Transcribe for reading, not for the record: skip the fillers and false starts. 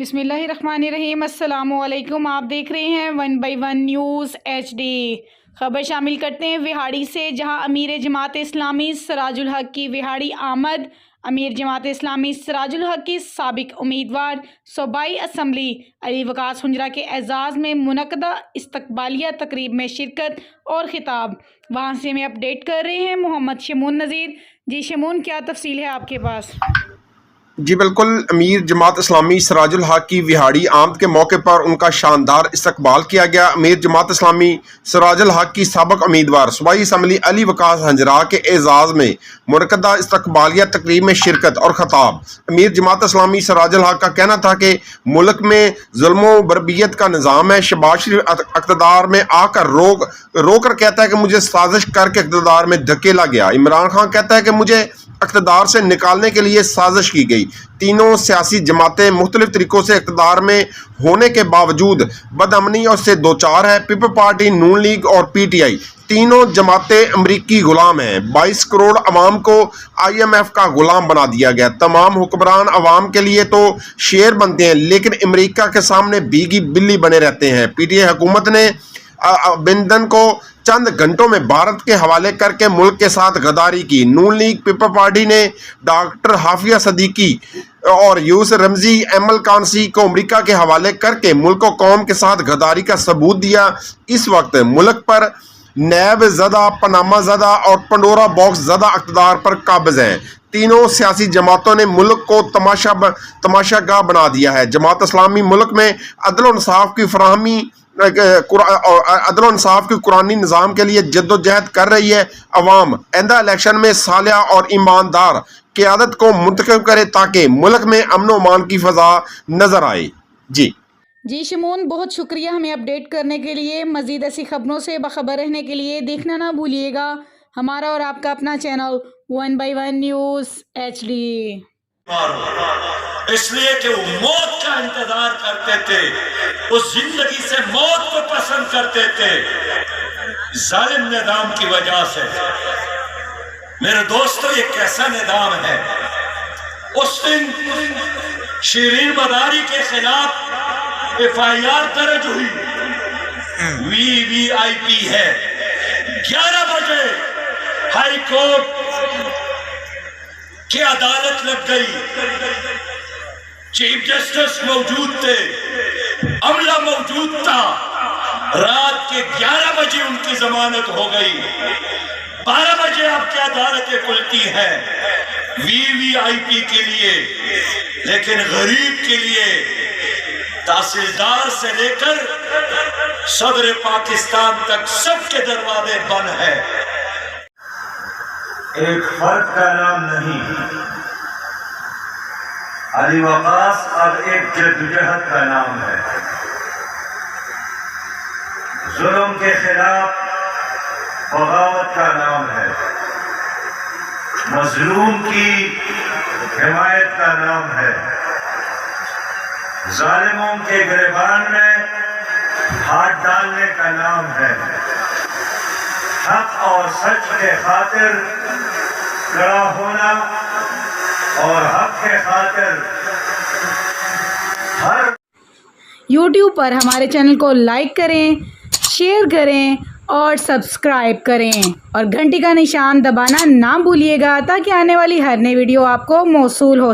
बिस्मिल्लाहिर्रहमानिर्रहीम। अस्सलाम वालेकुम। आप देख रहे हैं 1 बाई 1 न्यूज़ HD। खबर शामिल करते हैं विहाड़ी से, जहां अमीर जमात इस्लामी सिराजुल हक की विहाड़ी आमद। अमीर जमात इस्लामी सिराजुल हक की साबिक उम्मीदवार सूबाई असम्बली अली वकास हुंजरा के एजाज़ में मुनक़दा इस्तकबालिया तकरीब में शिरकत और खिताब। वहाँ से हमें अपडेट कर रहे हैं मोहम्मद शमून नज़ीर। जी शमून, क्या तफसील है आपके पास? जी बिल्कुल, अमीर जमात इस्लामी सिराजुल हक की विहाड़ी आमद के मौके पर उनका शानदार इस्तकबाल किया गया। अमीर जमात इस्लामी सिराजुल हक की साबिक उम्मीदवार सूबाई असम्बली अली वकास हुंजरा के एजाज़ में मुनक़दा इस्तकबालिया तकरीब में शिरकत और खिताब। अमीर जमात इस्लामी सिराजुल हक का कहना था कि मुल्क में जुल्म बरबियत का निज़ाम है। शहबाज शरीफ इक़्तिदार में आकर रोकर कहता है कि मुझे साजिश करके इक़्तिदार में धकेला गया। इमरान खान कहता है कि मुझे इक़्तिदार से निकालने के लिए साजिश की गई। तीनों सियासी जमातें मुख्तलिफ तरीक़ों से इक़्तिदार में होने के बावजूद बदअमनी और से दो चार है। पीपल पार्टी, नून लीग और PTI तीनों जमातें अमरीकी गुलाम हैं। 22 करोड़ अवाम को IMF का गुलाम बना दिया गया। तमाम हुक्मरान अवाम के लिए तो शेर बनते हैं, लेकिन अमरीका के सामने भीगी बिल्ली बने रहते हैं। PTI हुकूमत ने बिंदन को चंद घंटों में भारत के हवाले करके मुल्क के साथ गद्दारी की। नून लीग पीपल पार्टी ने डॉक्टर हाफिया सदीकी और यूसुफ रमजी, एमल कानसी को अमेरिका के हवाले करके मुल्क और कौम के साथ गद्दारी का सबूत दिया। इस वक्त मुल्क पर नैब ज़दा, पनामा ज़दा और पंडोरा बॉक्स ज़दा इक़्तिदार पर काबिज़ हैं। तीनों सियासी जमातों ने मुल्क को तमाशागाह बना दिया है। जमात इस्लामी मुल्क में अदल इंसाफ की फराहमी अदल इंसाफ की कुरानी निज़ाम के लिए जद्दोजहद कर रही है। अवाम आइंदा इलेक्शन में सालिया और ईमानदार क़यादत को मुंतखब करे ताकि मुल्क में अमन व अमान की फ़ज़ा नज़र आए। जी शमून, बहुत शुक्रिया हमें अपडेट करने के लिए। मज़ीद ऐसी खबरों से बाखबर रहने के लिए देखना ना भूलिएगा हमारा और आपका अपना चैनल 1 बाई 1 न्यूज़ HD। इसलिए कि वो मौत का इंतजार करते थे, उस जिंदगी से मौत को पसंद करते थे, जालिम निजाम की वजह से। मेरे दोस्तों, ये कैसा निजाम है? उस दिन शिरीन मदारी के खिलाफ FIR दर्ज हुई। VVIP है। 11 बजे हाई कोर्ट की अदालत लग गई। चीफ जस्टिस मौजूद थे, अमला मौजूद था। रात के 11 बजे उनकी जमानत हो गई। 12 बजे आपकी अदालतें खुलती हैं VVIP के लिए, लेकिन गरीब के लिए तहसीलदार से लेकर सदर पाकिस्तान तक सबके दरवाजे बंद हैं। एक फर्द का नाम नहीं, अली वकास अब एक जद्दोजहद का नाम है। जुल्म के खिलाफ बगावत का नाम है। मजलूम की हिमायत का नाम है। जालिमों के गिरबान में हाथ डालने का नाम है। हक और सच के खातिर खड़ा होना और हक के खातिर हर YouTube पर हमारे चैनल को लाइक करें, शेयर करें और सब्सक्राइब करें और घंटी का निशान दबाना ना भूलिएगा ताकि आने वाली हर नई वीडियो आपको मौसूल हो।